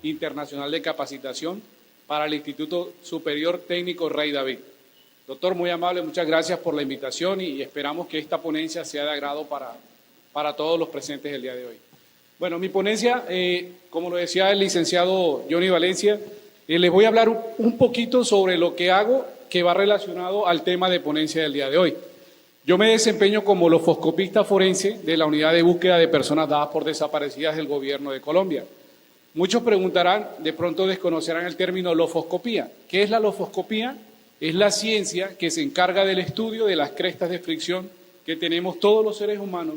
internacional de capacitación para el Instituto Superior Técnico Rey David. Doctor, muy amable, muchas gracias por la invitación y esperamos que esta ponencia sea de agrado para todos los presentes el día de hoy. Bueno, mi ponencia, como lo decía el licenciado Johnny Valencia, les voy a hablar un poquito sobre lo que hago que va relacionado al tema de ponencia del día de hoy. Yo me desempeño como lofoscopista forense de la Unidad de Búsqueda de Personas Dadas por Desaparecidas del Gobierno de Colombia. Muchos preguntarán, de pronto desconocerán el término lofoscopía. ¿Qué es la lofoscopía? Es la ciencia que se encarga del estudio de las crestas de fricción que tenemos todos los seres humanos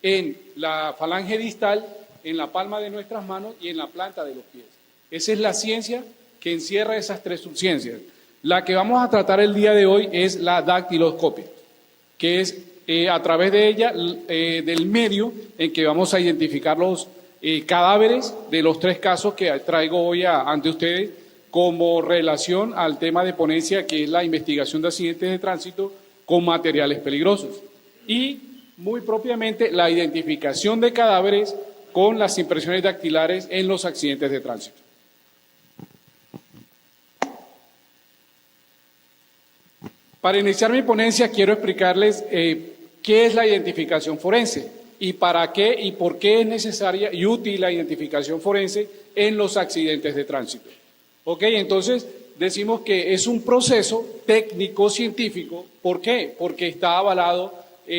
en la falange distal, en la palma de nuestras manos y en la planta de los pies. Esa es la ciencia que encierra esas tres subciencias. La que vamos a tratar el día de hoy es la dactiloscopia, que es a través de ella, del medio en que vamos a identificar los cadáveres de los tres casos que traigo hoy ante ustedes como relación al tema de ponencia, que es la investigación de accidentes de tránsito con materiales peligrosos y muy propiamente la identificación de cadáveres con las impresiones dactilares en los accidentes de tránsito. Para iniciar mi ponencia quiero explicarles qué es la identificación forense y para qué y por qué es necesaria y útil la identificación forense en los accidentes de tránsito. Ok, entonces decimos que es un proceso técnico-científico. ¿Por qué? Porque está avalado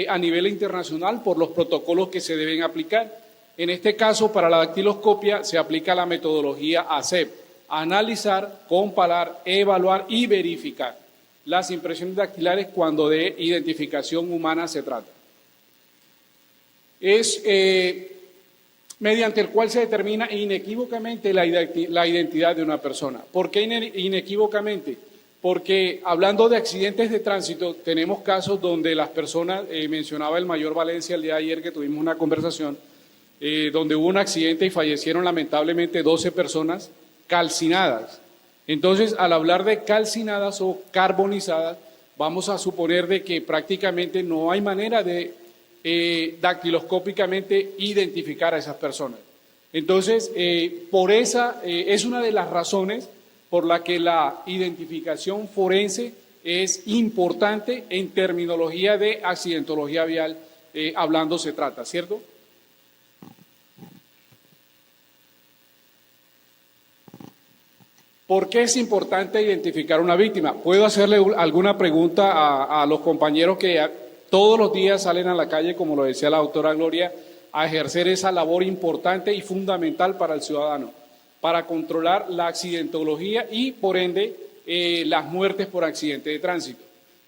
a nivel internacional por los protocolos que se deben aplicar. En este caso, para la dactiloscopia se aplica la metodología ACEP: analizar, comparar, evaluar y verificar las impresiones dactilares cuando de identificación humana se trata. Es mediante el cual se determina inequívocamente la identidad de una persona. ¿Por qué inequívocamente? Porque hablando de accidentes de tránsito, tenemos casos donde las personas, mencionaba el mayor Valencia el día de ayer que tuvimos una conversación, donde hubo un accidente y fallecieron lamentablemente 12 personas calcinadas. Entonces, al hablar de calcinadas o carbonizadas, vamos a suponer de que prácticamente no hay manera de dactiloscópicamente identificar a esas personas. Entonces, por esa es una de las razones por la que la identificación forense es importante en terminología de accidentología vial, hablando se trata, ¿cierto? ¿Por qué es importante identificar una víctima? ¿Puedo hacerle alguna pregunta a los compañeros que todos los días salen a la calle, como lo decía la doctora Gloria, a ejercer esa labor importante y fundamental para el ciudadano, para controlar la accidentología y, por ende, las muertes por accidente de tránsito?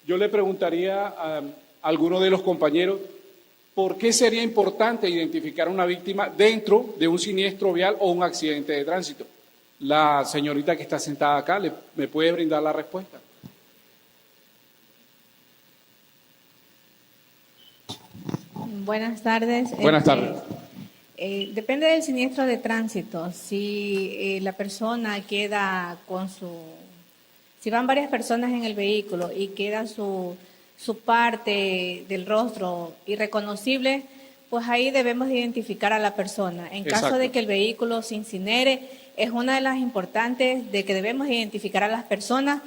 Yo le preguntaría a alguno de los compañeros, ¿por qué sería importante identificar a una víctima dentro de un siniestro vial o un accidente de tránsito? La señorita que está sentada acá, ¿me puede brindar la respuesta? Buenas tardes. Buenas tardes. Depende del siniestro de tránsito. Si la persona queda si van varias personas en el vehículo y queda su parte del rostro irreconocible, pues ahí debemos identificar a la persona. En Exacto. caso de que el vehículo se incinere, es una de las importantes de que debemos identificar a las personas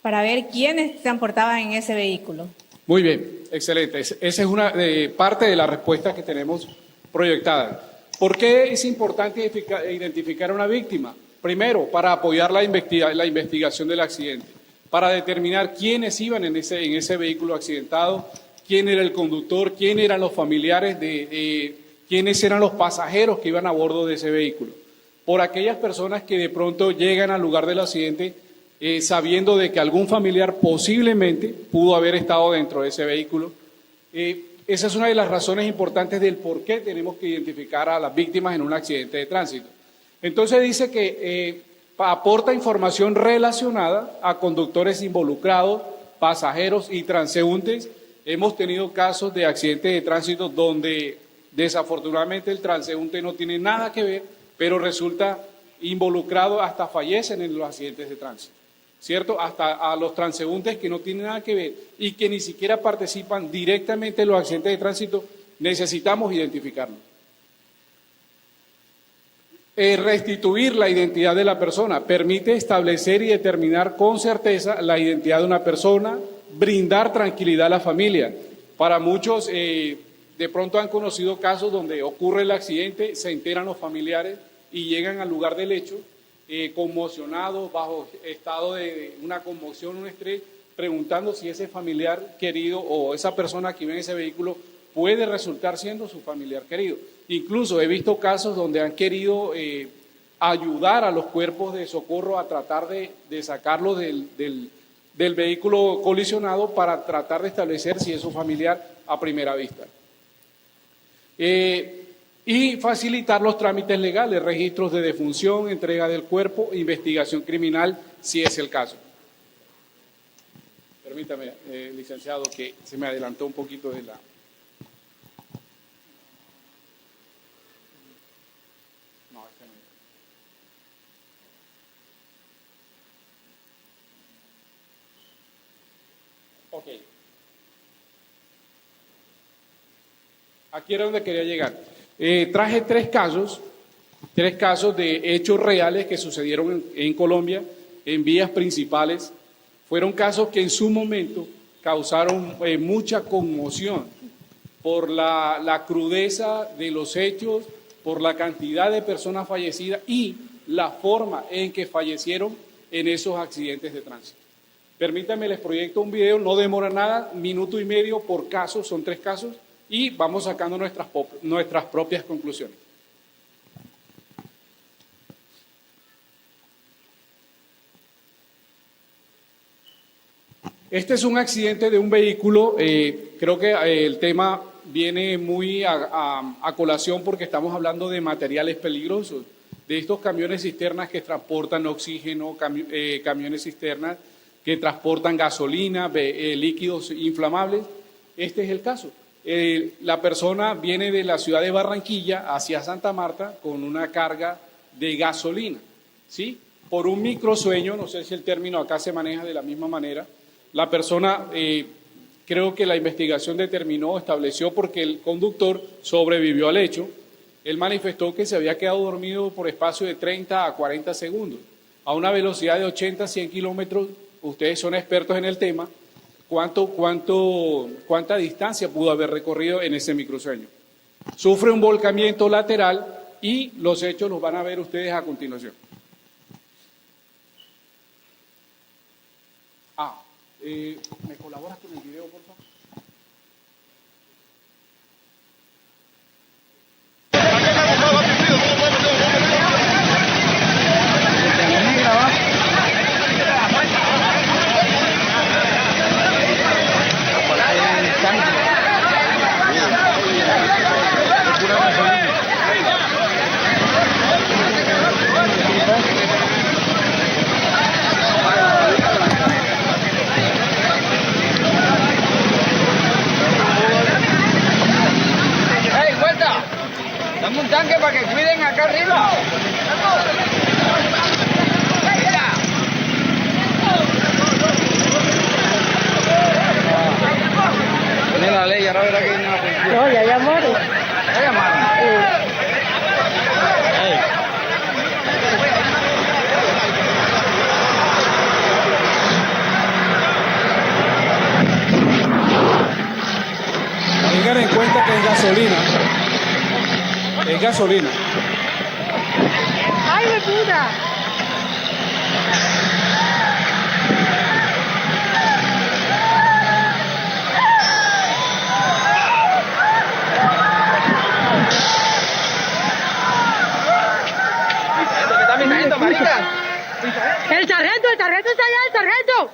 para ver quiénes transportaban en ese vehículo. Muy bien, excelente. Esa es una parte de la respuesta que tenemos proyectada. ¿Por qué es importante identificar a una víctima? Primero, para apoyar la investigación del accidente, para determinar quiénes iban en ese vehículo accidentado, quién era el conductor, quién eran los familiares, quiénes eran los pasajeros que iban a bordo de ese vehículo. Por aquellas personas que de pronto llegan al lugar del accidente sabiendo de que algún familiar posiblemente pudo haber estado dentro de ese vehículo. Esa es una de las razones importantes del por qué tenemos que identificar a las víctimas en un accidente de tránsito. Entonces dice que aporta información relacionada a conductores involucrados, pasajeros y transeúntes. Hemos tenido casos de accidentes de tránsito donde desafortunadamente el transeúnte no tiene nada que ver, pero resulta involucrado, hasta fallecen en los accidentes de tránsito, ¿cierto? Hasta a los transeúntes que no tienen nada que ver y que ni siquiera participan directamente en los accidentes de tránsito, necesitamos identificarlos. restituir la identidad de la persona, permite establecer y determinar con certeza la identidad de una persona, brindar tranquilidad a la familia. Para muchos, de pronto han conocido casos donde ocurre el accidente, se enteran los familiares y llegan al lugar del hecho conmocionados, bajo estado de una conmoción, un estrés, preguntando si ese familiar querido o esa persona que vive en ese vehículo puede resultar siendo su familiar querido. Incluso he visto casos donde han querido ayudar a los cuerpos de socorro a tratar de sacarlo del vehículo colisionado para tratar de establecer si es su familiar a primera vista. Y facilitar los trámites legales, registros de defunción, entrega del cuerpo, investigación criminal, si es el caso. Permítame, licenciado, que se me adelantó un poquito de la... No, este no. Ok. Aquí era donde quería llegar. Traje tres casos de hechos reales que sucedieron en Colombia, en vías principales. Fueron casos que en su momento causaron mucha conmoción por la crudeza de los hechos, por la cantidad de personas fallecidas y la forma en que fallecieron en esos accidentes de tránsito. Permítanme, les proyecto un video, no demora nada, 1 minuto y medio por caso, son 3 casos, y vamos sacando nuestras propias conclusiones. Este es un accidente de un vehículo, creo que el tema viene muy a colación porque estamos hablando de materiales peligrosos, de estos camiones cisternas que transportan oxígeno, camiones cisternas que transportan gasolina, líquidos inflamables. Este es el caso. La persona viene de la ciudad de Barranquilla hacia Santa Marta con una carga de gasolina, ¿sí? Por un microsueño, no sé si el término acá se maneja de la misma manera. La persona, creo que la investigación estableció porque el conductor sobrevivió al hecho. Él manifestó que se había quedado dormido por espacio de 30 a 40 segundos, a una velocidad de 80 a 100 kilómetros. Ustedes son expertos en el tema. ¿Cuánta distancia pudo haber recorrido en ese microsueño? Sufre un volcamiento lateral y los hechos los van a ver ustedes a continuación. ¿Me colaboras con el video, por favor? Dame un tanque para que cuiden acá arriba. Tiene la ley, ahora verá que viene la policía. No, ya llamaron. ¿Ya llamaron? Tengan en cuenta que es gasolina. Es gasolina. ¡Ay, de puta! ¿Qué está mi sargento, marica? ¡El sargento está allá, el sargento!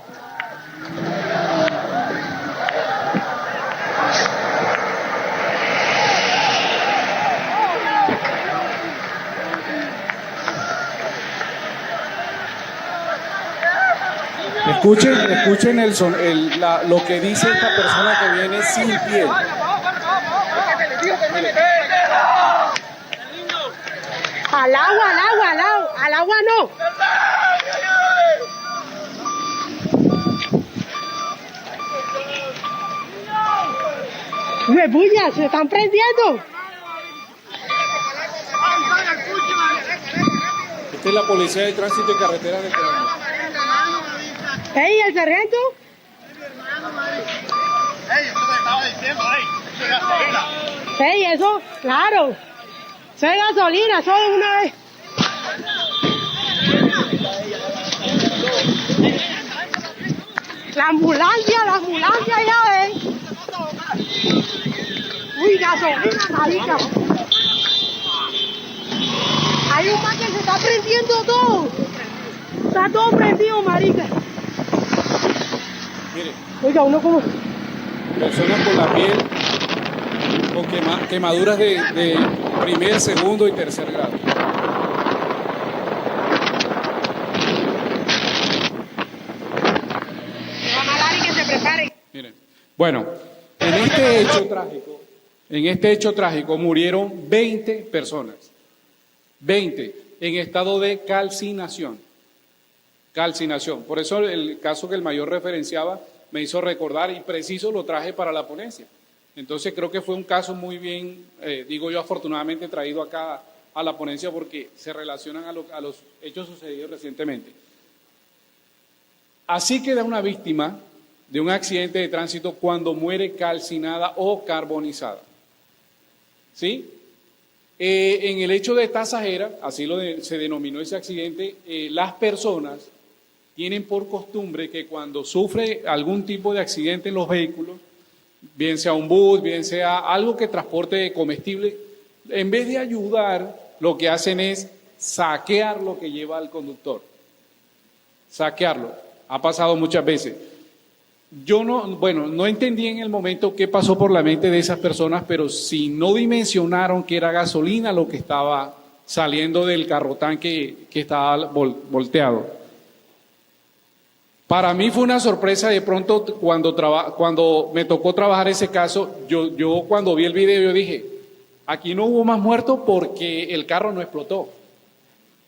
Escuchen lo que dice esta persona que viene sin piel. Al agua no. ¡Rebulla! ¡Se están prendiendo! es la Policía de Tránsito y Carreteras de Colombia. ¡Ey, el sargento! ¡Ey, eso te estaba diciendo, ey! ¡Eso es gasolina! ¡Ey, eso! ¡Claro! ¡Eso es gasolina! ¡Eso de una vez! La ambulancia ya ven. Uy, gasolina, marica. Hay un man que se está prendiendo todo. Está todo prendido, marica. Mire, Oiga, uno como... personas con la piel con quemaduras de primer, segundo y tercer grado. Que se prepare. Miren, bueno, en este hecho trágico murieron 20 personas, 20 en estado de calcinación. Calcinación. Por eso el caso que el mayor referenciaba me hizo recordar y preciso lo traje para la ponencia. Entonces creo que fue un caso muy bien, digo yo, afortunadamente traído acá a la ponencia porque se relacionan a los hechos sucedidos recientemente. Así queda una víctima de un accidente de tránsito cuando muere calcinada o carbonizada. ¿Sí? En el hecho de tasajera, así se denominó ese accidente, las personas tienen por costumbre que cuando sufre algún tipo de accidente en los vehículos, bien sea un bus, bien sea algo que transporte comestible, en vez de ayudar, lo que hacen es saquear lo que lleva al conductor. Saquearlo. Ha pasado muchas veces. Yo no entendí en el momento qué pasó por la mente de esas personas, pero si no dimensionaron que era gasolina lo que estaba saliendo del carrotanque que estaba volteado. Para mí fue una sorpresa de pronto cuando me tocó trabajar ese caso, yo cuando vi el video yo dije, aquí no hubo más muertos porque el carro no explotó.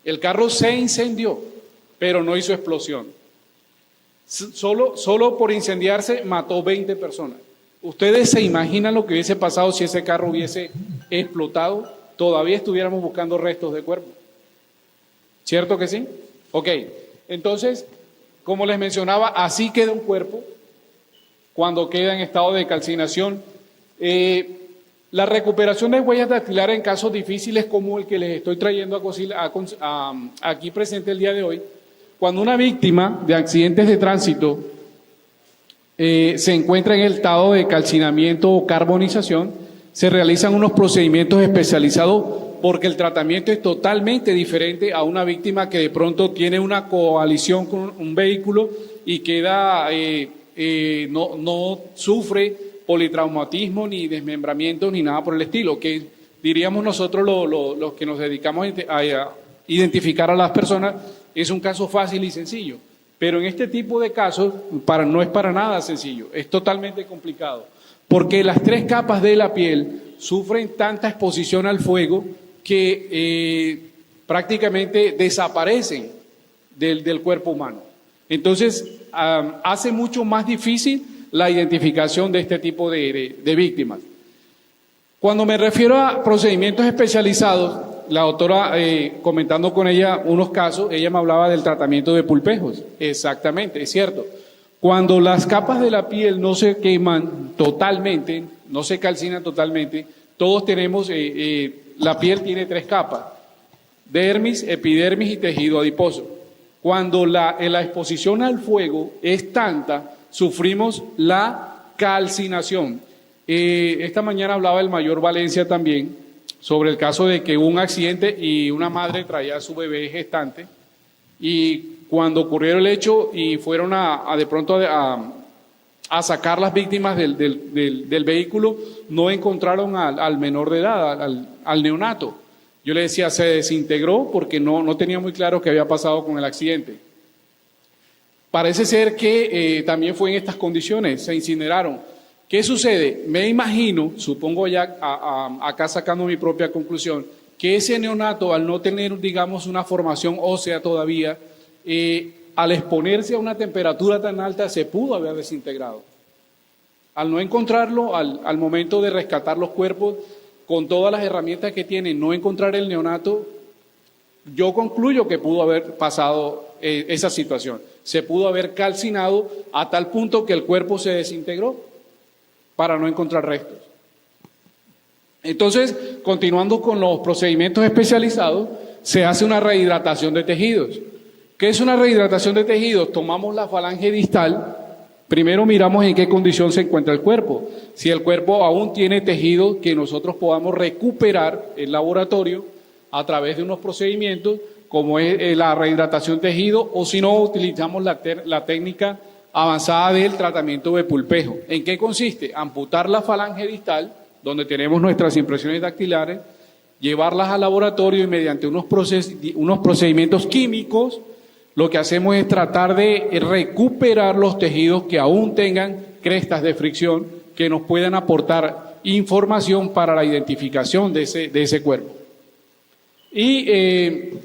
El carro se incendió, pero no hizo explosión. Solo por incendiarse mató 20 personas. ¿Ustedes se imaginan lo que hubiese pasado si ese carro hubiese explotado? Todavía estuviéramos buscando restos de cuerpo. ¿Cierto que sí? Ok, entonces, como les mencionaba, así queda un cuerpo cuando queda en estado de calcinación. La recuperación de huellas dactilares en casos difíciles como el que les estoy trayendo aquí presente el día de hoy, cuando una víctima de accidentes de tránsito se encuentra en el estado de calcinamiento o carbonización, se realizan unos procedimientos especializados porque el tratamiento es totalmente diferente a una víctima que de pronto tiene una coalición con un vehículo y queda, no sufre politraumatismo ni desmembramiento ni nada por el estilo, que diríamos nosotros los que nos dedicamos a identificar a las personas, es un caso fácil y sencillo, pero en este tipo de casos no es para nada sencillo, es totalmente complicado, porque las 3 capas de la piel sufren tanta exposición al fuego que prácticamente desaparecen del cuerpo humano. Entonces, hace mucho más difícil la identificación de este tipo de víctimas. Cuando me refiero a procedimientos especializados, la doctora, comentando con ella unos casos, ella me hablaba del tratamiento de pulpejos. Exactamente, es cierto. Cuando las capas de la piel no se queman totalmente, no se calcinan totalmente, todos tenemos, la piel tiene 3 capas, dermis, epidermis y tejido adiposo. Cuando la exposición al fuego es tanta, sufrimos la calcinación. Esta mañana hablaba el mayor Valencia también sobre el caso de que hubo un accidente y una madre traía a su bebé gestante y cuando ocurrió el hecho y fueron de pronto a sacar las víctimas del vehículo, no encontraron al menor de edad, al neonato. Yo le decía, se desintegró porque no tenía muy claro qué había pasado con el accidente. Parece ser que también fue en estas condiciones, se incineraron. ¿Qué sucede? Me imagino, supongo ya acá sacando mi propia conclusión, que ese neonato al no tener, digamos, una formación ósea todavía, al exponerse a una temperatura tan alta se pudo haber desintegrado. Al no encontrarlo, al momento de rescatar los cuerpos, con todas las herramientas que tiene, no encontrar el neonato, Yo concluyo que pudo haber pasado esa situación. Se pudo haber calcinado a tal punto que el cuerpo se desintegró para no encontrar restos. Entonces, continuando con los procedimientos especializados, se hace una rehidratación de tejidos. ¿Qué es una rehidratación de tejidos? Tomamos la falange distal, primero miramos en qué condición se encuentra el cuerpo. Si el cuerpo aún tiene tejido que nosotros podamos recuperar en laboratorio a través de unos procedimientos, como es la rehidratación de tejido, o si no, utilizamos la técnica avanzada del tratamiento de pulpejo. ¿En qué consiste? Amputar la falange distal, donde tenemos nuestras impresiones dactilares, llevarlas al laboratorio y mediante unos procedimientos químicos, lo que hacemos es tratar de recuperar los tejidos que aún tengan crestas de fricción que nos puedan aportar información para la identificación de ese cuerpo. Y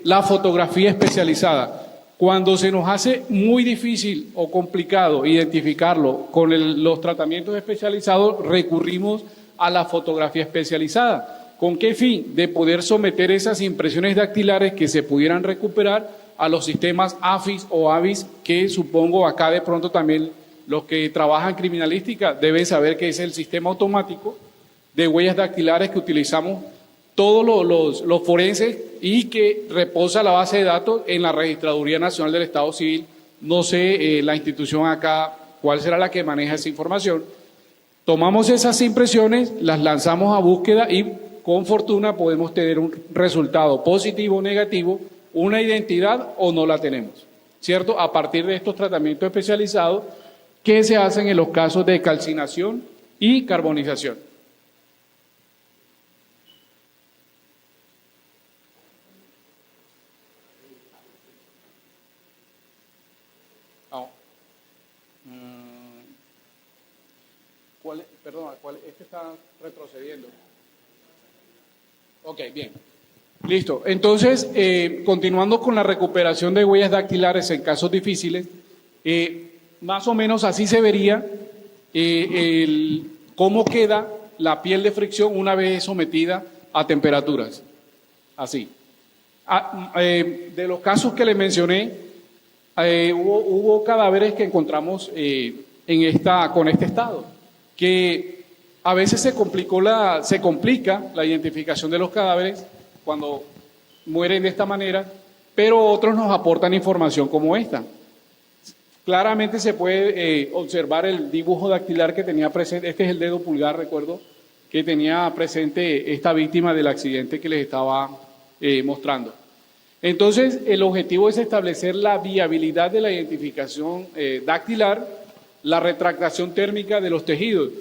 la fotografía especializada. Cuando se nos hace muy difícil o complicado identificarlo con los tratamientos especializados, recurrimos a la fotografía especializada. ¿Con qué fin? De poder someter esas impresiones dactilares que se pudieran recuperar a los sistemas AFIS o AVIS, que supongo acá de pronto también los que trabajan criminalística deben saber que es el sistema automático de huellas dactilares que utilizamos todos los forenses y que reposa la base de datos en la Registraduría Nacional del Estado Civil. No sé la institución acá cuál será la que maneja esa información. Tomamos esas impresiones, las lanzamos a búsqueda y con fortuna podemos tener un resultado positivo o negativo, una identidad o no la tenemos, ¿cierto? A partir de estos tratamientos especializados que se hacen en los casos de calcinación y carbonización. Este está retrocediendo. Ok, bien. Listo. Entonces, continuando con la recuperación de huellas dactilares en casos difíciles, más o menos así se vería cómo queda la piel de fricción una vez sometida a temperaturas. Así. De los casos que le mencioné, hubo cadáveres que encontramos con este estado, que a veces se complica la identificación de los cadáveres cuando mueren de esta manera, pero otros nos aportan información como esta. Claramente se puede observar el dibujo dactilar que tenía presente, este es el dedo pulgar, recuerdo, que tenía presente esta víctima del accidente que les estaba mostrando. Entonces, el objetivo es establecer la viabilidad de la identificación dactilar, la retractación térmica de los tejidos.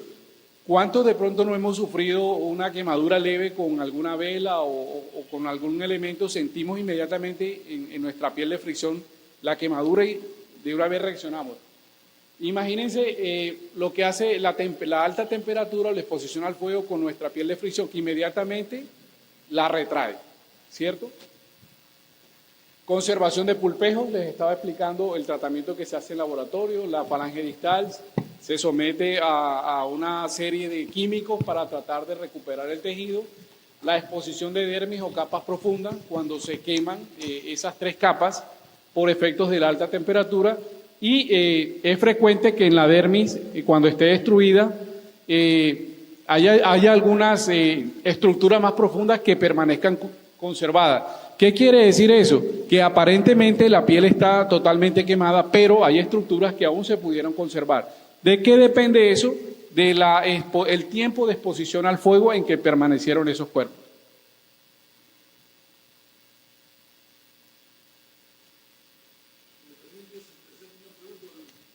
¿Cuántos de pronto no hemos sufrido una quemadura leve con alguna vela o con algún elemento? Sentimos inmediatamente en nuestra piel de fricción la quemadura y de una vez reaccionamos. Imagínense lo que hace la alta temperatura o la exposición al fuego con nuestra piel de fricción, que inmediatamente la retrae, ¿cierto? Conservación de pulpejos, les estaba explicando el tratamiento que se hace en laboratorio, la falange distal se somete a una serie de químicos para tratar de recuperar el tejido, la exposición de dermis o capas profundas, cuando se queman esas 3 capas por efectos de la alta temperatura, y es frecuente que en la dermis, cuando esté destruida, haya algunas estructuras más profundas que permanezcan conservadas. ¿Qué quiere decir eso? Que aparentemente la piel está totalmente quemada, pero hay estructuras que aún se pudieron conservar. ¿De qué depende eso? El tiempo de exposición al fuego en que permanecieron esos cuerpos.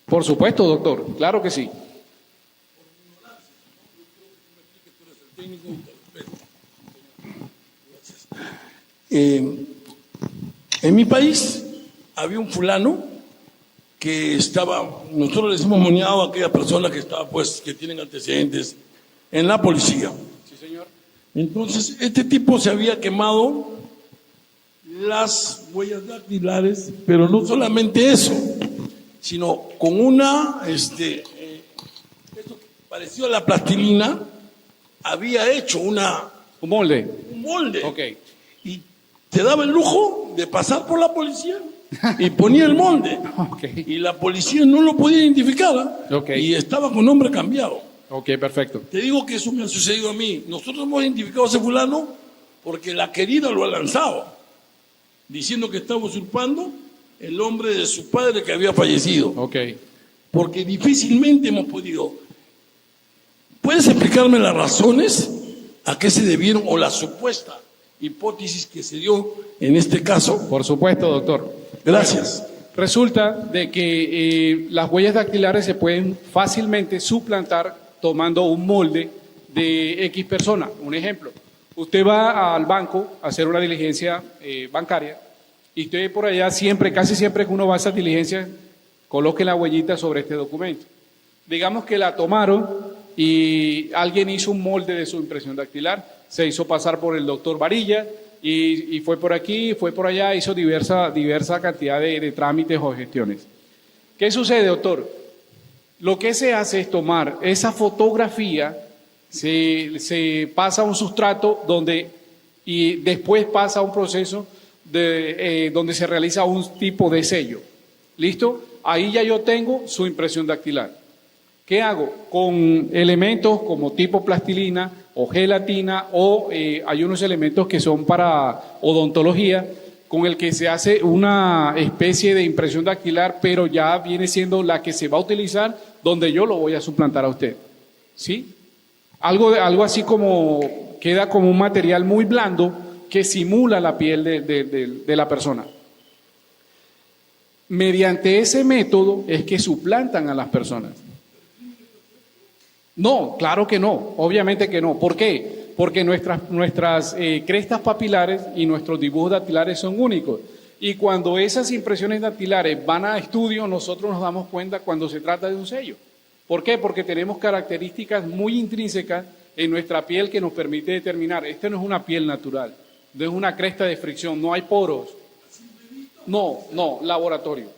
Por supuesto, doctor, claro que sí. En mi país había un fulano que estaba, nosotros le decimos moñado a aquella persona que estaba, pues, que tienen antecedentes en la policía. Sí, señor. Entonces, este tipo se había quemado las huellas dactilares, pero no solamente eso, sino con esto parecido a la plastilina, había hecho un molde. Ok. Y te daba el lujo de pasar por la policía y ponía el molde. Ok. Y la policía no lo podía identificar. Ok. Y estaba con nombre cambiado. Ok, perfecto. Te digo que eso me ha sucedido a mí. Nosotros hemos identificado a ese fulano porque la querida lo ha lanzado, diciendo que estaba usurpando el nombre de su padre que había fallecido. Ok. Porque difícilmente hemos podido. ¿Puedes explicarme las razones a qué se debieron o la supuesta hipótesis que se dio en este caso? Por supuesto, doctor. Gracias. Resulta de que las huellas dactilares se pueden fácilmente suplantar tomando un molde de X persona. Un ejemplo, usted va al banco a hacer una diligencia bancaria y usted por allá siempre, casi siempre que uno va a esas diligencias, coloque la huellita sobre este documento. Digamos que la tomaron y alguien hizo un molde de su impresión dactilar, se hizo pasar por el doctor Varilla y fue por aquí, fue por allá, hizo diversa cantidad de trámites o gestiones. ¿Qué sucede, doctor? Lo que se hace es tomar esa fotografía, se pasa a un sustrato y después pasa a un proceso donde se realiza un tipo de sello. ¿Listo? Ahí ya yo tengo su impresión dactilar. ¿Qué hago? Con elementos como tipo plastilina o gelatina o hay unos elementos que son para odontología con el que se hace una especie de impresión dactilar, pero ya viene siendo la que se va a utilizar donde yo lo voy a suplantar a usted. ¿Sí? Algo así como queda como un material muy blando que simula la piel de la persona. Mediante ese método es que suplantan a las personas. No, claro que no, obviamente que no. ¿Por qué? Porque nuestras crestas papilares y nuestros dibujos dactilares son únicos. Y cuando esas impresiones dactilares van a estudio, nosotros nos damos cuenta cuando se trata de un sello. ¿Por qué? Porque tenemos características muy intrínsecas en nuestra piel que nos permite determinar, esta no es una piel natural, no es una cresta de fricción, no hay poros. No, laboratorio.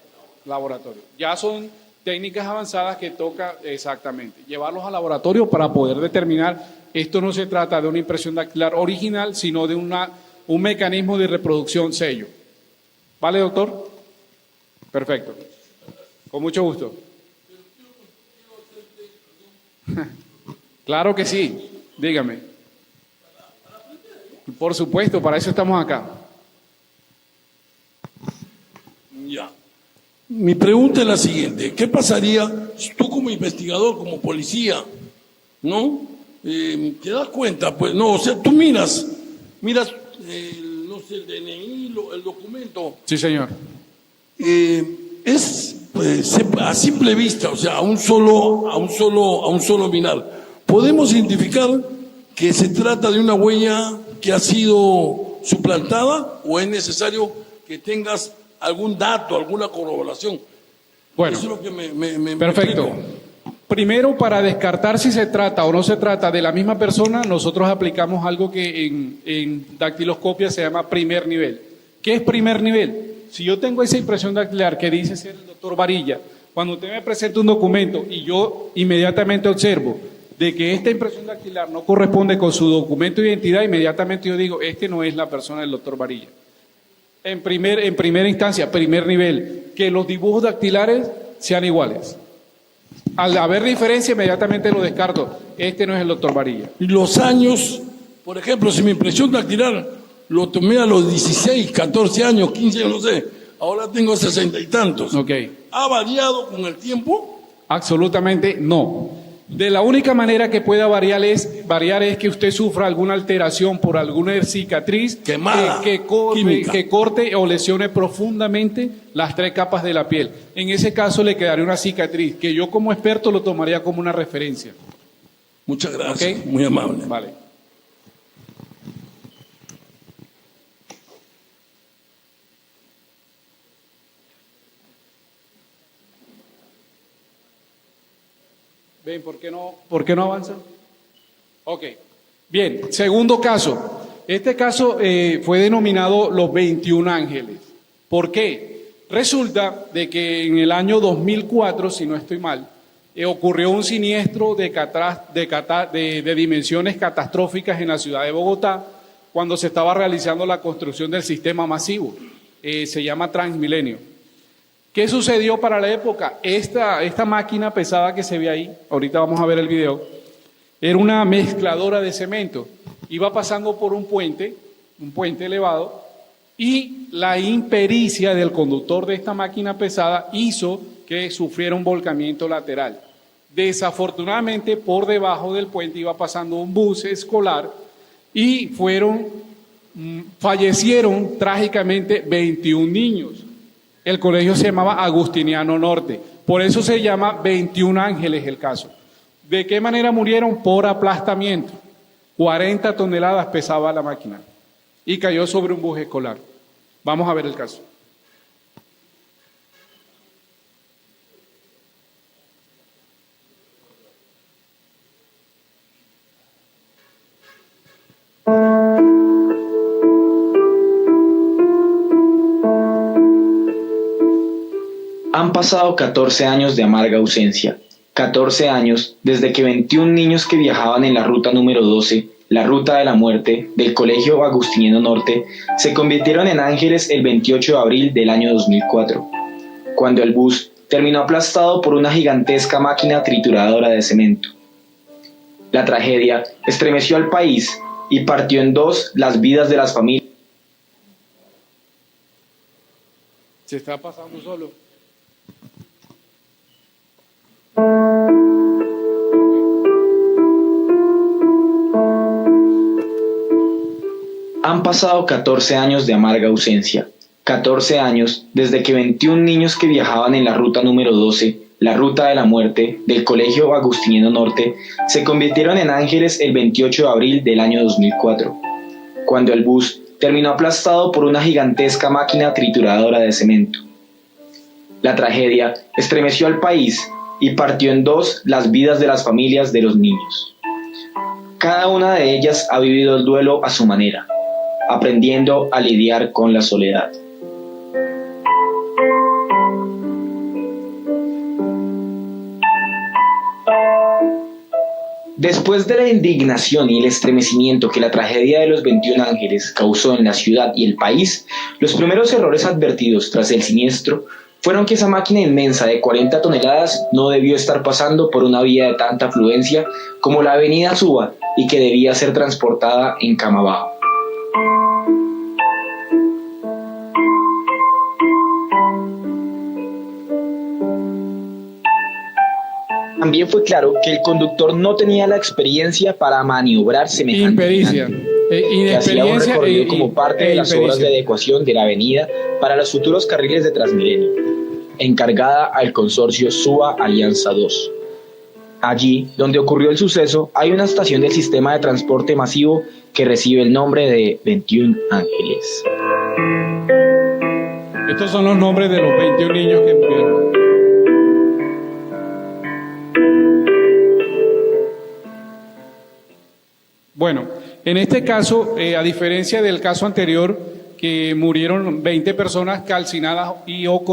Ya son técnicas avanzadas que toca exactamente llevarlos al laboratorio para poder determinar, esto no se trata de una impresión dactilar original, sino de un mecanismo de reproducción sello. ¿Vale, doctor? Perfecto. Con mucho gusto. Claro que sí, dígame. Por supuesto, para eso estamos acá. Ya. Mi pregunta es la siguiente: ¿qué pasaría tú como investigador, como policía, no? ¿Te das cuenta? Pues no, o sea, tú miras, no sé, el DNI, el documento. Sí, señor. Es pues, a simple vista, o sea, a un solo mirar, podemos identificar que se trata de una huella que ha sido suplantada, o es necesario que tengas algún dato, alguna corroboración. Bueno, eso es lo que me perfecto. explico. Primero, para descartar si se trata o no se trata de la misma persona, nosotros aplicamos algo que en dactiloscopia se llama primer nivel. ¿Qué es primer nivel? Si yo tengo esa impresión dactilar que dice ser el doctor Varilla, cuando usted me presenta un documento y yo inmediatamente observo de que esta impresión dactilar no corresponde con su documento de identidad, inmediatamente yo digo, este no es la persona del doctor Varilla. En primera instancia, primer nivel, que los dibujos dactilares sean iguales. Al haber diferencia, inmediatamente lo descarto. Este no es el doctor Varilla. Y los años, por ejemplo, si mi impresión dactilar lo tomé a los 16, 14 años, 15 años, no sé, ahora tengo 60 y tantos. Ok. ¿Ha variado con el tiempo? Absolutamente no. De la única manera que pueda variar es que usted sufra alguna alteración por alguna cicatriz Quemada, que corte o lesione profundamente las 3 capas de la piel. En ese caso le quedaría una cicatriz que yo como experto lo tomaría como una referencia. Muchas gracias, ¿Ok? muy amable. Vale. Ven, ¿por qué no avanzan? Ok. Bien, segundo caso. Este caso fue denominado los 21 ángeles. ¿Por qué? Resulta de que en el año 2004, si no estoy mal, ocurrió un siniestro de dimensiones catastróficas en la ciudad de Bogotá cuando se estaba realizando la construcción del sistema masivo. se llama Transmilenio. ¿Qué sucedió para la época? Esta máquina pesada que se ve ahí, ahorita vamos a ver el video, era una mezcladora de cemento. Iba pasando por un puente elevado, y la impericia del conductor de esta máquina pesada hizo que sufriera un volcamiento lateral. Desafortunadamente, por debajo del puente iba pasando un bus escolar y fallecieron trágicamente 21 niños. El colegio se llamaba Agustiniano Norte, por eso se llama 21 Ángeles el caso. ¿De qué manera murieron? Por aplastamiento. 40 toneladas pesaba la máquina y cayó sobre un bus escolar. Vamos a ver el caso. Han pasado 14 años de amarga ausencia, 14 años desde que 21 niños que viajaban en la ruta número 12, la ruta de la muerte, del Colegio Agustiniano Norte, se convirtieron en ángeles el 28 de abril del año 2004, cuando el bus terminó aplastado por una gigantesca máquina trituradora de cemento. La tragedia estremeció al país y partió en dos las vidas de las familias. Se está pasando solo. Han pasado 14 años de amarga ausencia, 14 años desde que 21 niños que viajaban en la ruta número 12, la ruta de la muerte, del Colegio Agustiniano Norte, se convirtieron en ángeles el 28 de abril del año 2004, cuando el bus terminó aplastado por una gigantesca máquina trituradora de cemento. La tragedia estremeció al país y partió en dos las vidas de las familias de los niños. Cada una de ellas ha vivido el duelo a su manera, aprendiendo a lidiar con la soledad. Después de la indignación y el estremecimiento que la tragedia de los 21 ángeles causó en la ciudad y el país, los primeros errores advertidos tras el siniestro fueron que esa máquina inmensa de 40 toneladas no debió estar pasando por una vía de tanta afluencia como la avenida Suba y que debía ser transportada en cama abajo. También fue claro que el conductor no tenía la experiencia para maniobrar semejante Impericia. que hacía un recorrido como parte de las obras de adecuación de la avenida para los futuros carriles de Transmilenio, encargada al consorcio Suba Alianza 2. Allí, donde ocurrió el suceso, hay una estación del sistema de transporte masivo que recibe el nombre de 21 Ángeles. Estos son los nombres de los 21 niños que murieron. Bueno, en este caso, a diferencia del caso anterior, que murieron 20 personas calcinadas y o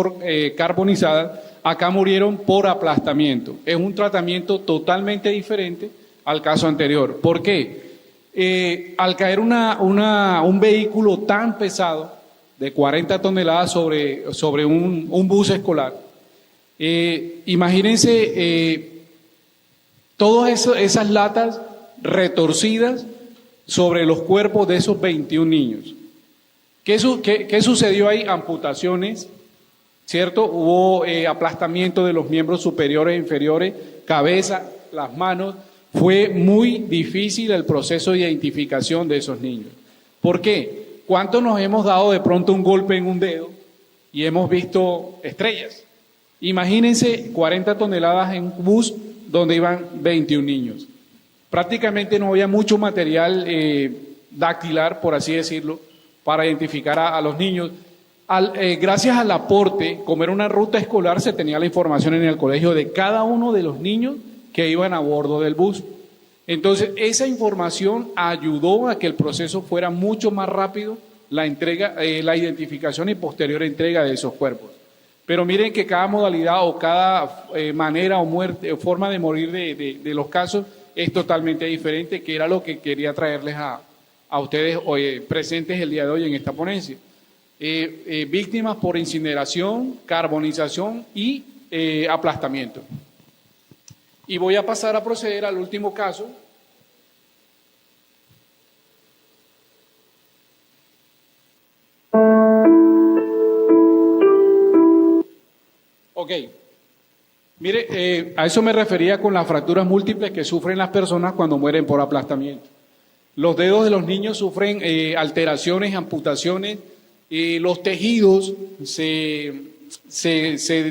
carbonizadas, acá murieron por aplastamiento. Es un tratamiento totalmente diferente al caso anterior. ¿Por qué? Al caer un vehículo tan pesado, de 40 toneladas sobre un bus escolar, imagínense todas esas latas retorcidas sobre los cuerpos de esos 21 niños. ¿Qué sucedió ahí? Amputaciones, ¿cierto? Hubo aplastamiento de los miembros superiores e inferiores, cabeza, las manos. Fue muy difícil el proceso de identificación de esos niños. ¿Por qué? ¿Cuántos nos hemos dado de pronto un golpe en un dedo y hemos visto estrellas? Imagínense 40 toneladas en un bus donde iban 21 niños. Prácticamente no había mucho material dactilar, por así decirlo, para identificar a los niños. Gracias al aporte, como era una ruta escolar, se tenía la información en el colegio de cada uno de los niños que iban a bordo del bus. Entonces, esa información ayudó a que el proceso fuera mucho más rápido, la entrega, la identificación y posterior entrega de esos cuerpos. Pero miren que cada modalidad o cada manera o muerte o forma de morir de los casos es totalmente diferente, que era lo que quería traerles a ustedes hoy, presentes el día de hoy en esta ponencia. víctimas por incineración, carbonización y aplastamiento. Y voy a pasar a proceder al último caso. Ok. Mire, a eso me refería con las fracturas múltiples que sufren las personas cuando mueren por aplastamiento. Los dedos de los niños sufren alteraciones, amputaciones, los tejidos se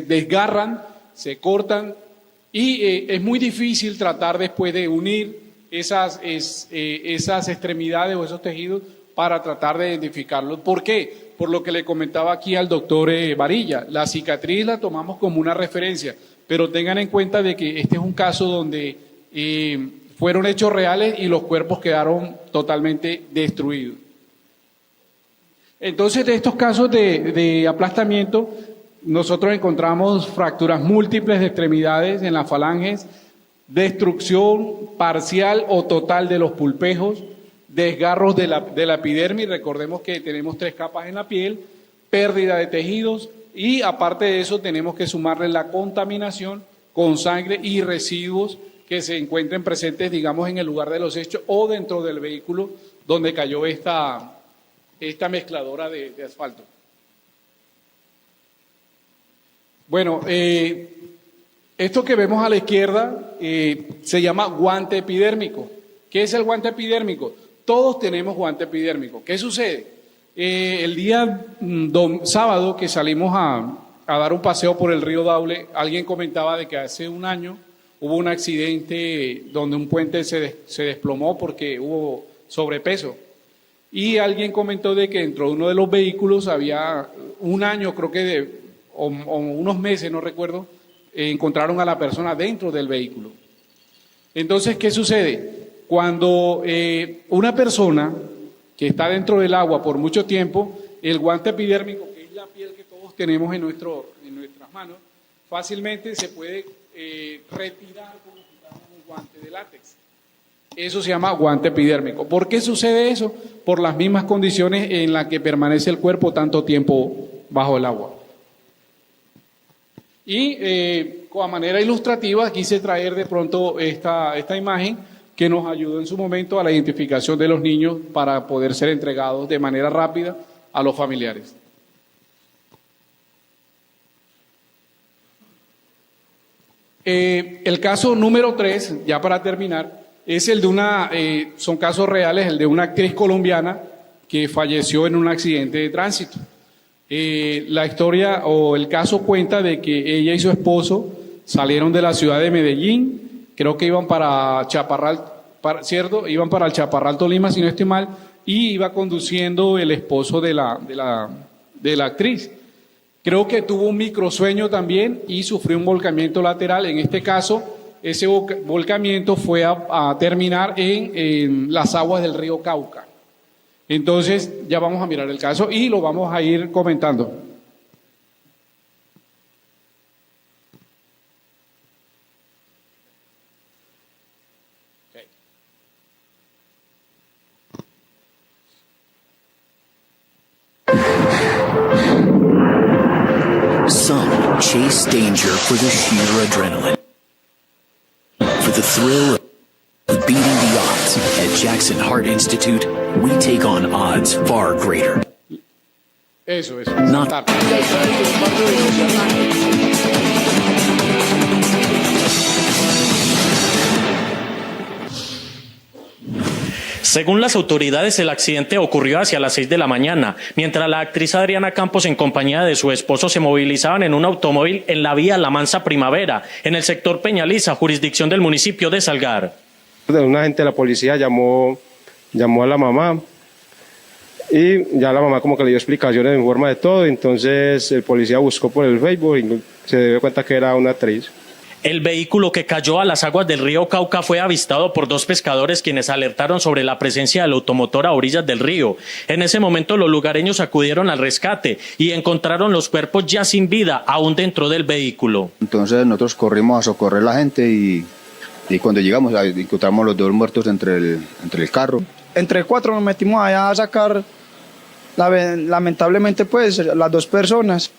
desgarran, se cortan y es muy difícil tratar después de unir esas extremidades o esos tejidos para tratar de identificarlos. ¿Por qué? Por lo que le comentaba aquí al doctor Varilla, la cicatriz la tomamos como una referencia, pero tengan en cuenta de que este es un caso donde fueron hechos reales y los cuerpos quedaron totalmente destruidos. Entonces, de estos casos de aplastamiento, nosotros encontramos fracturas múltiples de extremidades en las falanges, destrucción parcial o total de los pulpejos, desgarros de la epidermis, recordemos que tenemos 3 capas en la piel, pérdida de tejidos y aparte de eso tenemos que sumarle la contaminación con sangre y residuos que se encuentren presentes, digamos, en el lugar de los hechos o dentro del vehículo donde cayó esta mezcladora de asfalto. Bueno, esto que vemos a la izquierda se llama guante epidérmico. ¿Qué es el guante epidérmico? Todos tenemos guante epidérmico. ¿Qué sucede? El día sábado que salimos a dar un paseo por el río Daule, alguien comentaba de que hace un año hubo un accidente donde un puente se desplomó porque hubo sobrepeso. Y alguien comentó de que dentro de uno de los vehículos había un año, creo que o unos meses, no recuerdo, encontraron a la persona dentro del vehículo. Entonces, ¿qué sucede? Cuando una persona que está dentro del agua por mucho tiempo, el guante epidérmico, que es la piel que todos tenemos en nuestras manos, fácilmente se puede retirar como si fuera un guante de látex. Eso se llama guante epidérmico. ¿Por qué sucede eso? Por las mismas condiciones en las que permanece el cuerpo tanto tiempo bajo el agua. Y a manera ilustrativa quise traer de pronto esta imagen que nos ayudó en su momento a la identificación de los niños para poder ser entregados de manera rápida a los familiares. El caso número 3, ya para terminar, es el de son casos reales, el de una actriz colombiana que falleció en un accidente de tránsito. La historia o el caso cuenta de que ella y su esposo salieron de la ciudad de Medellín, creo que iban para Chaparral, ¿cierto? Iban para el Chaparral, Tolima, si no estoy mal, y iba conduciendo el esposo de la actriz. Creo que tuvo un microsueño también y sufrió un volcamiento lateral. En este caso, ese volcamiento fue a terminar en las aguas del río Cauca. Entonces, ya vamos a mirar el caso y lo vamos a ir comentando. Some chase danger for the sheer adrenaline. For the thrill of beating the odds, at Jackson Heart Institute, we take on odds far greater. Eso. Not Según las autoridades, el accidente ocurrió hacia las 6 de la mañana, mientras la actriz Adriana Campos en compañía de su esposo se movilizaban en un automóvil en la vía La Mansa Primavera, en el sector Peñaliza, jurisdicción del municipio de Salgar. Un agente de la policía llamó a la mamá y ya la mamá como que le dio explicaciones en forma de todo, entonces el policía buscó por el Facebook y se dio cuenta que era una actriz. El vehículo que cayó a las aguas del río Cauca fue avistado por 2 pescadores quienes alertaron sobre la presencia del automotor a orillas del río. En ese momento los lugareños acudieron al rescate y encontraron los cuerpos ya sin vida, aún dentro del vehículo. Entonces nosotros corrimos a socorrer a la gente y cuando llegamos encontramos los 2 muertos entre el carro. Entre 4 nos metimos allá a sacar lamentablemente pues las dos personas.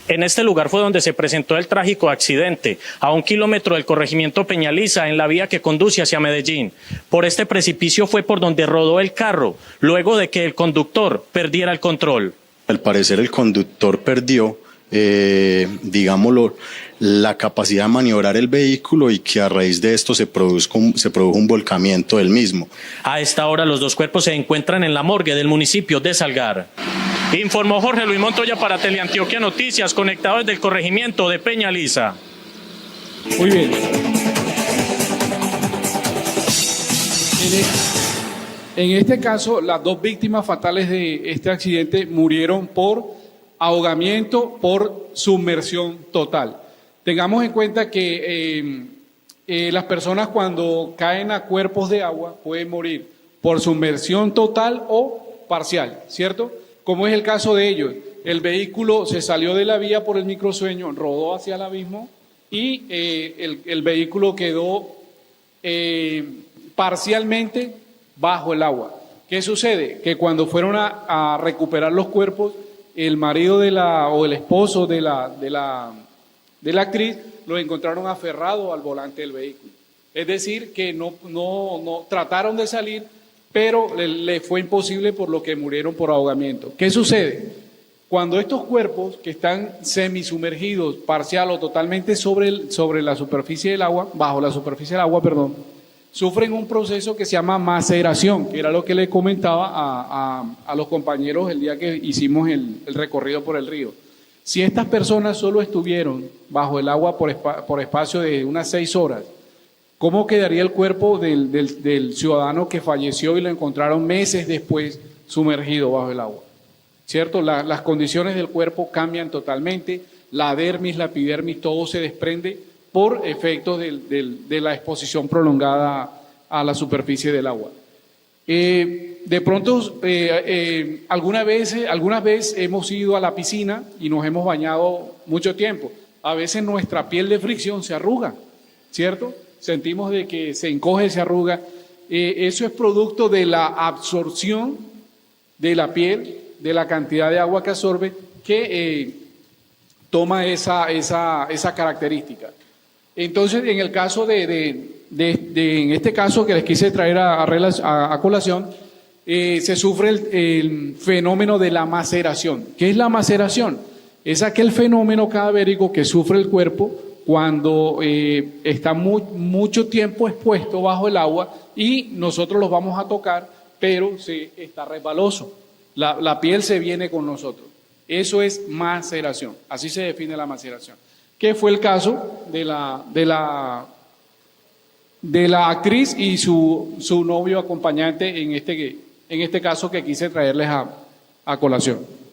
En este lugar fue donde se presentó el trágico accidente, a 1 kilómetro del corregimiento Peñaliza, en la vía que conduce hacia Medellín. Por este precipicio fue por donde rodó el carro, luego de que el conductor perdiera el control. Al parecer el conductor perdió, digámoslo, la capacidad de maniobrar el vehículo y que a raíz de esto se produjo un volcamiento del mismo. A esta hora los dos cuerpos se encuentran en la morgue del municipio de Salgar. Informó Jorge Luis Montoya para Teleantioquia Noticias, conectado desde el corregimiento de Peñaliza. Muy bien. En este caso, las dos víctimas fatales de este accidente murieron por ahogamiento, por sumersión total. Tengamos en cuenta que las personas cuando caen a cuerpos de agua pueden morir por sumersión total o parcial, ¿cierto? Como es el caso de ellos. El vehículo se salió de la vía por el microsueño, rodó hacia el abismo y el vehículo quedó parcialmente bajo el agua. ¿Qué sucede? Que cuando fueron a recuperar los cuerpos, el marido o el esposo de la actriz lo encontraron aferrado al volante del vehículo. Es decir, que no trataron de salir, pero le fue imposible, por lo que murieron por ahogamiento. ¿Qué sucede? Cuando estos cuerpos que están semisumergidos, parcial o totalmente sobre la superficie del agua, bajo la superficie del agua, sufren un proceso que se llama maceración, que era lo que le comentaba a los compañeros el día que hicimos el recorrido por el río. Si estas personas solo estuvieron bajo el agua por espacio de unas 6 horas, ¿cómo quedaría el cuerpo del ciudadano que falleció y lo encontraron meses después sumergido bajo el agua? ¿Cierto? Las condiciones del cuerpo cambian totalmente, la dermis, la epidermis, todo se desprende por efectos de la exposición prolongada a la superficie del agua. De pronto, algunas veces hemos ido a la piscina y nos hemos bañado mucho tiempo. A veces nuestra piel de fricción se arruga, ¿cierto? Sentimos de que se encoge, se arruga. Eso es producto de la absorción de la piel, de la cantidad de agua que absorbe, que toma esa característica. Entonces, en el caso en este caso que les quise traer a colación, se sufre el fenómeno de la maceración. ¿Qué es la maceración? Es aquel fenómeno cadavérico que sufre el cuerpo cuando está mucho tiempo expuesto bajo el agua y nosotros los vamos a tocar, pero está resbaloso. La piel se viene con nosotros. Eso es maceración. Así se define la maceración. Que fue el caso de la actriz y su novio acompañante en este caso que quise traerles a colación.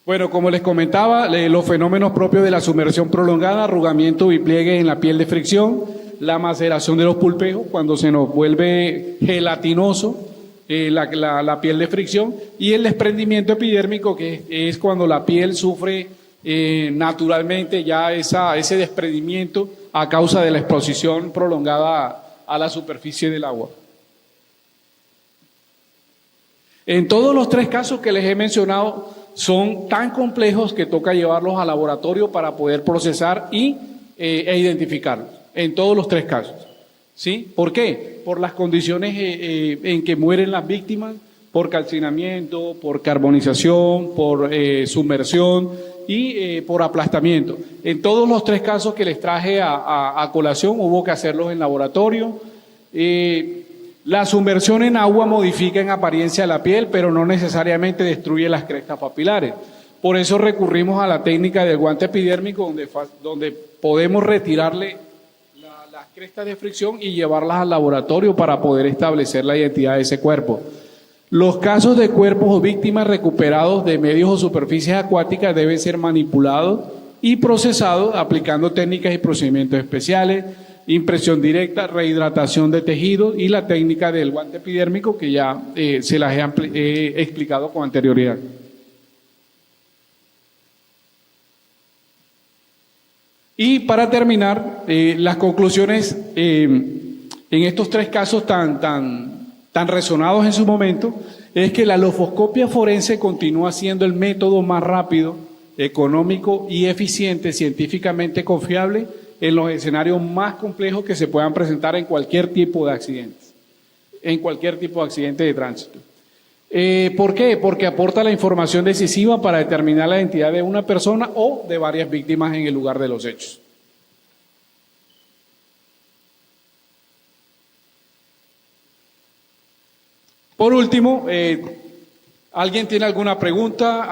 Bueno, como les comentaba, los fenómenos propios de la sumersión prolongada, arrugamiento y pliegue en la piel de fricción, la maceración de los pulpejos, cuando se nos vuelve gelatinoso la piel de fricción, y el desprendimiento epidérmico, que es cuando la piel sufre naturalmente ya ese desprendimiento a causa de la exposición prolongada a la superficie del agua. En todos los 3 casos que les he mencionado, son tan complejos que toca llevarlos al laboratorio para poder procesar e identificarlos, en todos los 3 casos. ¿Sí? ¿Por qué? Por las condiciones en que mueren las víctimas, por calcinamiento, por carbonización, por sumersión y por aplastamiento. En todos los 3 casos que les traje a colación hubo que hacerlos en laboratorio. La sumersión en agua modifica en apariencia la piel, pero no necesariamente destruye las crestas papilares. Por eso recurrimos a la técnica del guante epidérmico, donde podemos retirarle las crestas de fricción y llevarlas al laboratorio para poder establecer la identidad de ese cuerpo. Los casos de cuerpos o víctimas recuperados de medios o superficies acuáticas deben ser manipulados y procesados aplicando técnicas y procedimientos especiales, impresión directa, rehidratación de tejidos y la técnica del guante epidérmico que ya se las he explicado con anterioridad. Y para terminar, las conclusiones en estos 3 casos tan resonados en su momento, es que la lofoscopia forense continúa siendo el método más rápido, económico y eficiente, científicamente confiable en los escenarios más complejos que se puedan presentar en cualquier tipo de accidentes, en cualquier tipo de accidente de tránsito. ¿Por qué? Porque aporta la información decisiva para determinar la identidad de una persona o de varias víctimas en el lugar de los hechos. Por último, ¿alguien tiene alguna pregunta?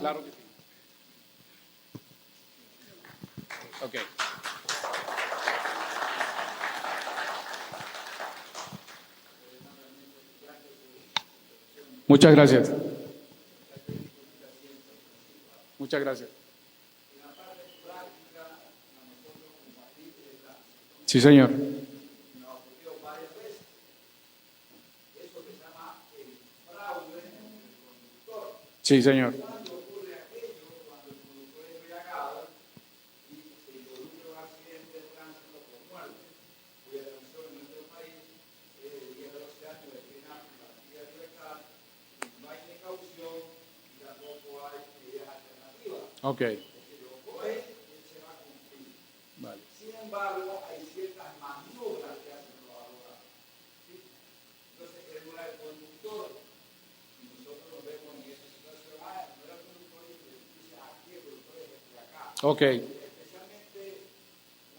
Claro que sí. Okay. Muchas gracias. Muchas gracias. Sí, señor. Sí, señor. Ok. Vale. Sin embargo, hay ciertas maniobras que hacen los abogados. ¿Sí? Entonces, regular el conductor, y nosotros nos vemos en esa situación, no era el conductor y le dice aquí, el conductor es de acá. Ok. Especialmente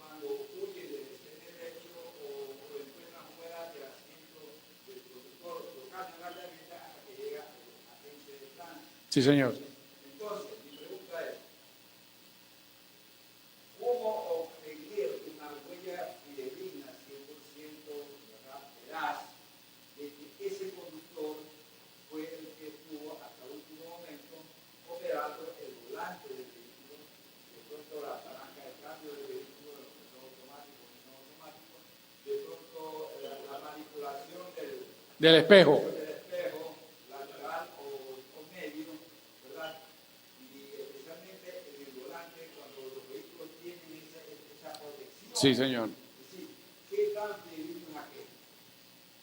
cuando huye del escena derecho o encuentra fuera del asiento del conductor, lo cambian rápidamente hasta que llega el agente de tránsito. Sí, señor. Entonces, mi pregunta es, ¿cómo obtener una huella fidedigna 100% veraz de que ese conductor fue el que estuvo hasta el último momento operando el volante del vehículo? De pronto la palanca de cambio del vehículo, de los frenos automáticos y no automáticos, de pronto la manipulación del espejo. lateral o medio, ¿verdad? Y especialmente en el volante, cuando los vehículos tienen esa protección. Sí, señor. Sí, ¿qué tan fidedigno es aquello?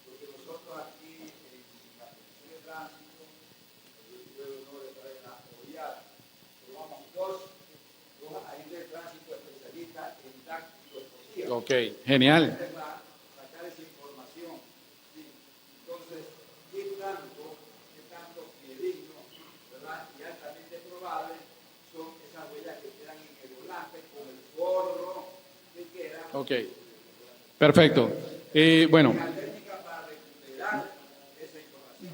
Porque nosotros aquí en la Comisión de Tránsito, yo tuve el honor de estar en la OIAD, formamos dos agentes de tránsito especialistas en táctico explosivo. Ok, genial. Sacar esa información. Sí. Entonces, ¿qué tanto fidedigno, ¿verdad? Y altamente probable son esas huellas que quedan en el volante con el forro que queda? Ok. Perfecto. Bueno.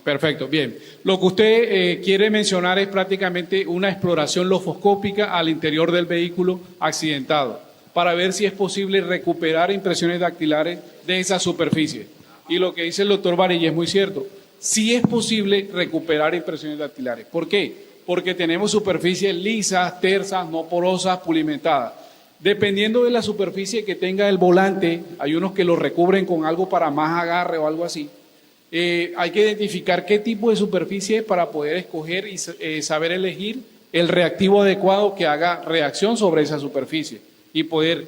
Perfecto, bien. Lo que usted quiere mencionar es prácticamente una exploración lofoscópica al interior del vehículo accidentado para ver si es posible recuperar impresiones dactilares de esa superficie. Y lo que dice el doctor Varilla es muy cierto. Sí es posible recuperar impresiones dactilares. ¿Por qué? Porque tenemos superficies lisas, tersas, no porosas, pulimentadas. Dependiendo de la superficie que tenga el volante, hay unos que lo recubren con algo para más agarre o algo así. Hay que identificar qué tipo de superficie es para poder escoger y saber elegir el reactivo adecuado que haga reacción sobre esa superficie y poder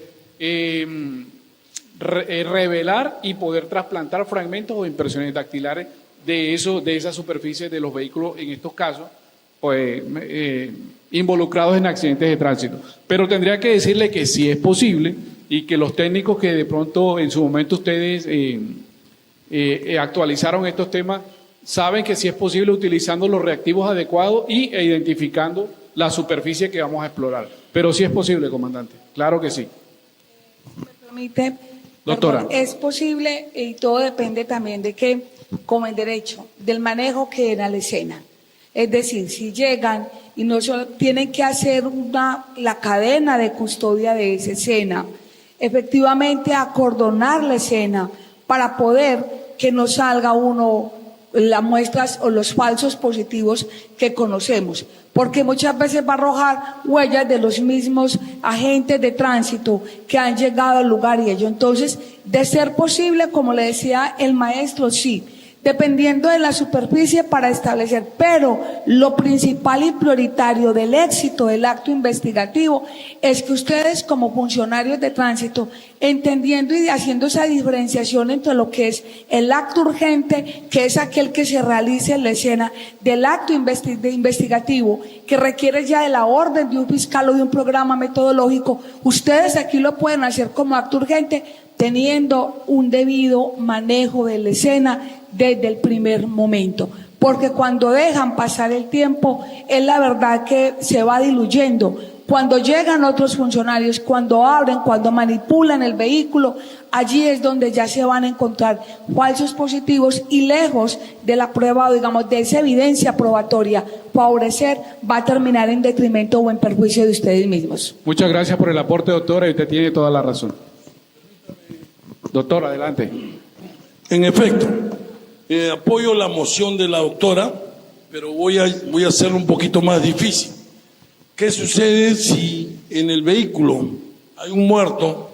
revelar y poder trasplantar fragmentos o impresiones dactilares de esa superficie de los vehículos, en estos casos, pues, involucrados en accidentes de tránsito. Pero tendría que decirle que sí es posible y que los técnicos que de pronto en su momento ustedes actualizaron estos temas, saben que sí es posible utilizando los reactivos adecuados e identificando la superficie que vamos a explorar. Pero sí es posible, comandante. Claro que sí. ¿Me permite? Doctora. Perdón, es posible y todo depende también de que, como en derecho, del manejo que den a la escena. Es decir, si llegan y no solo tienen que hacer la cadena de custodia de esa escena, efectivamente acordonar la escena para poder que no salga las muestras o los falsos positivos que conocemos, porque muchas veces va a arrojar huellas de los mismos agentes de tránsito que han llegado al lugar y ello. Entonces, de ser posible, como le decía el maestro, sí, dependiendo de la superficie para establecer. Pero lo principal y prioritario del éxito del acto investigativo es que ustedes como funcionarios de tránsito, entendiendo y haciendo esa diferenciación entre lo que es el acto urgente, que es aquel que se realice en la escena, del acto investigativo, que requiere ya de la orden de un fiscal o de un programa metodológico, ustedes aquí lo pueden hacer como acto urgente, teniendo un debido manejo de la escena desde el primer momento. Porque cuando dejan pasar el tiempo, es la verdad que se va diluyendo. Cuando llegan otros funcionarios, cuando abren, cuando manipulan el vehículo, allí es donde ya se van a encontrar falsos positivos y lejos de la prueba, digamos, de esa evidencia probatoria, favorecer, va a terminar en detrimento o en perjuicio de ustedes mismos. Muchas gracias por el aporte, doctora, y usted tiene toda la razón. Doctor, adelante. En efecto, apoyo la moción de la doctora, pero voy a hacerlo un poquito más difícil. ¿Qué sucede si en el vehículo hay un muerto?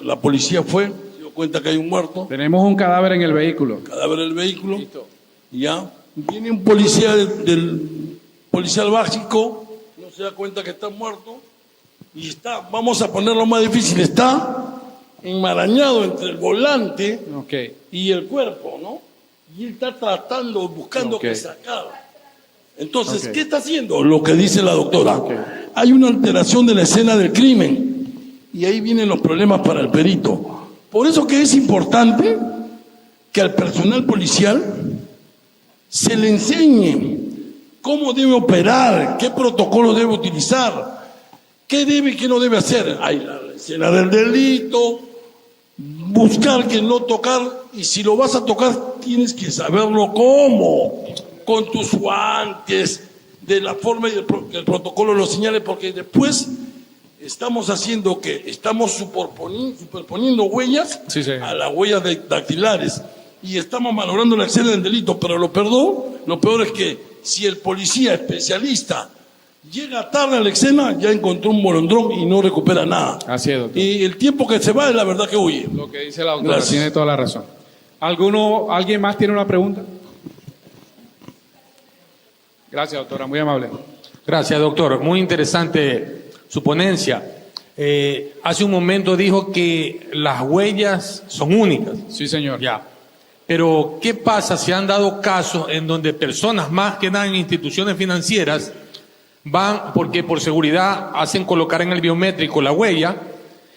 La policía fue, se dio cuenta que hay un muerto. Tenemos un cadáver en el vehículo. Cadáver en el vehículo. Listo. Ya. Viene un policía del policial básico, no se da cuenta que está muerto y está, vamos a ponerlo más difícil, está enmarañado entre el volante y el cuerpo, ¿no? Y él está tratando, buscando que se acabe. Entonces, ¿qué está haciendo? Lo que dice la doctora. Hay una alteración de la escena del crimen y ahí vienen los problemas para el perito. Por eso que es importante que al personal policial se le enseñe cómo debe operar, qué protocolo debe utilizar, qué debe y qué no debe hacer. Hay la escena del delito, buscar que no tocar, y si lo vas a tocar tienes que saberlo cómo, con tus guantes, de la forma y que el protocolo lo señale, porque después estamos haciendo que estamos superponiendo huellas a las huellas dactilares y estamos malogrando la escena del delito. Pero lo peor es que si el policía especialista llega tarde a la escena, ya encontró un molondrón y no recupera nada. Así es, doctor. Y el tiempo que se va es la verdad que huye. Lo que dice la doctora, tiene toda la razón. ¿Alguien más tiene una pregunta? Gracias, doctora, muy amable. Gracias, doctor. Muy interesante su ponencia. Hace un momento dijo que las huellas son únicas. Sí, señor. Ya. Pero, ¿qué pasa si han dado casos en donde personas, más que nada en instituciones financieras, van porque por seguridad hacen colocar en el biométrico la huella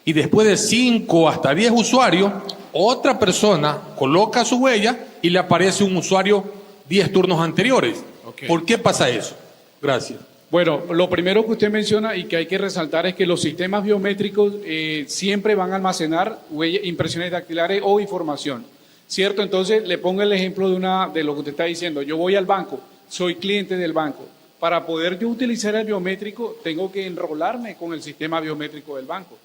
y después de 5 hasta 10 usuarios, otra persona coloca su huella y le aparece un usuario 10 turnos anteriores? ¿Por qué pasa eso? Gracias. Bueno, lo primero que usted menciona y que hay que resaltar es que los sistemas biométricos siempre van a almacenar impresiones dactilares o información, ¿cierto? Entonces, le pongo el ejemplo de lo que usted está diciendo. Yo voy al banco, soy cliente del banco. Para poder yo utilizar el biométrico, tengo que enrolarme con el sistema biométrico del banco.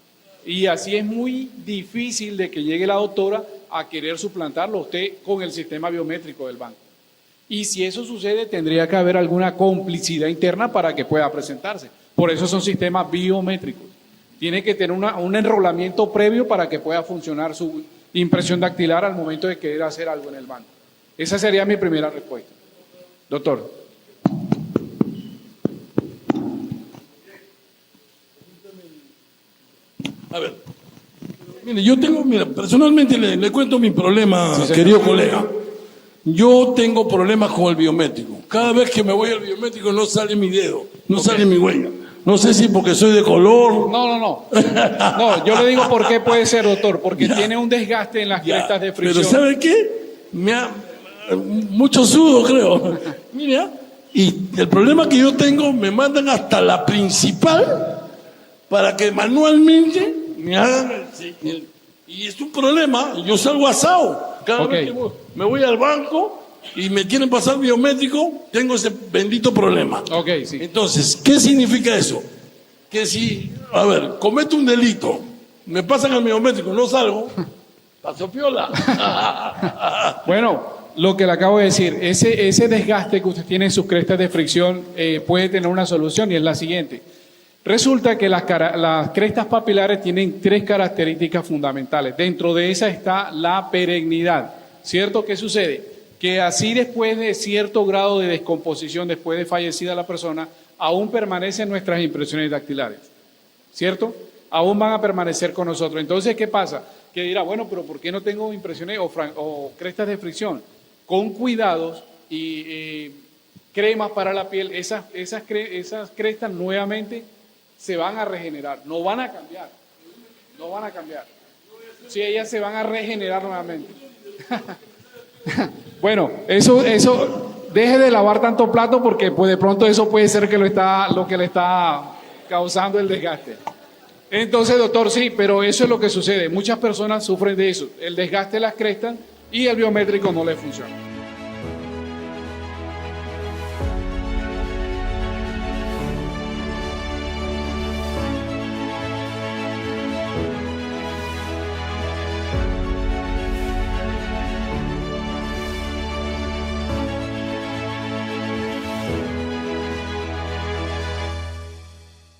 Y así es muy difícil de que llegue la doctora a querer suplantarlo usted con el sistema biométrico del banco. Y si eso sucede, tendría que haber alguna complicidad interna para que pueda presentarse. Por eso son sistemas biométricos. Tiene que tener un enrolamiento previo para que pueda funcionar su impresión dactilar al momento de querer hacer algo en el banco. Esa sería mi primera respuesta. Doctor. A ver, mire, personalmente le cuento mi problema, querido colega. Yo tengo problemas con el biométrico. Cada vez que me voy al biométrico no sale mi dedo, no sale mi huella. No sé si porque soy de color. No, yo le digo por qué puede ser, doctor, porque tiene un desgaste en las crestas de fricción. Pero ¿sabe qué? Mucho sudo, creo. Mira, y el problema que yo tengo, me mandan hasta la principal para que manualmente me hagan y es un problema. Yo salgo asado. Cada vez que me voy al banco y me quieren pasar biométrico, tengo ese bendito problema. Entonces, ¿qué significa eso? Que si, cometo un delito, me pasan el biométrico, no salgo, paso piola. Bueno, lo que le acabo de decir, ese desgaste que usted tiene en sus crestas de fricción puede tener una solución y es la siguiente. Resulta que las crestas papilares tienen 3 características fundamentales. Dentro de esa está la perennidad. ¿Cierto? ¿Qué sucede? Que así después de cierto grado de descomposición, después de fallecida la persona, aún permanecen nuestras impresiones dactilares. ¿Cierto? Aún van a permanecer con nosotros. Entonces, ¿qué pasa? Que dirá, bueno, pero ¿por qué no tengo impresiones o crestas de fricción? Con cuidados y cremas para la piel, esas crestas nuevamente se van a regenerar, no van a cambiar, no van a cambiar. Sí, ellas se van a regenerar nuevamente. Bueno, eso, deje de lavar tanto plato porque pues de pronto eso puede ser que lo que le está causando el desgaste. Entonces, doctor, sí, pero eso es lo que sucede. Muchas personas sufren de eso, el desgaste de las crestas y el biométrico no le funciona.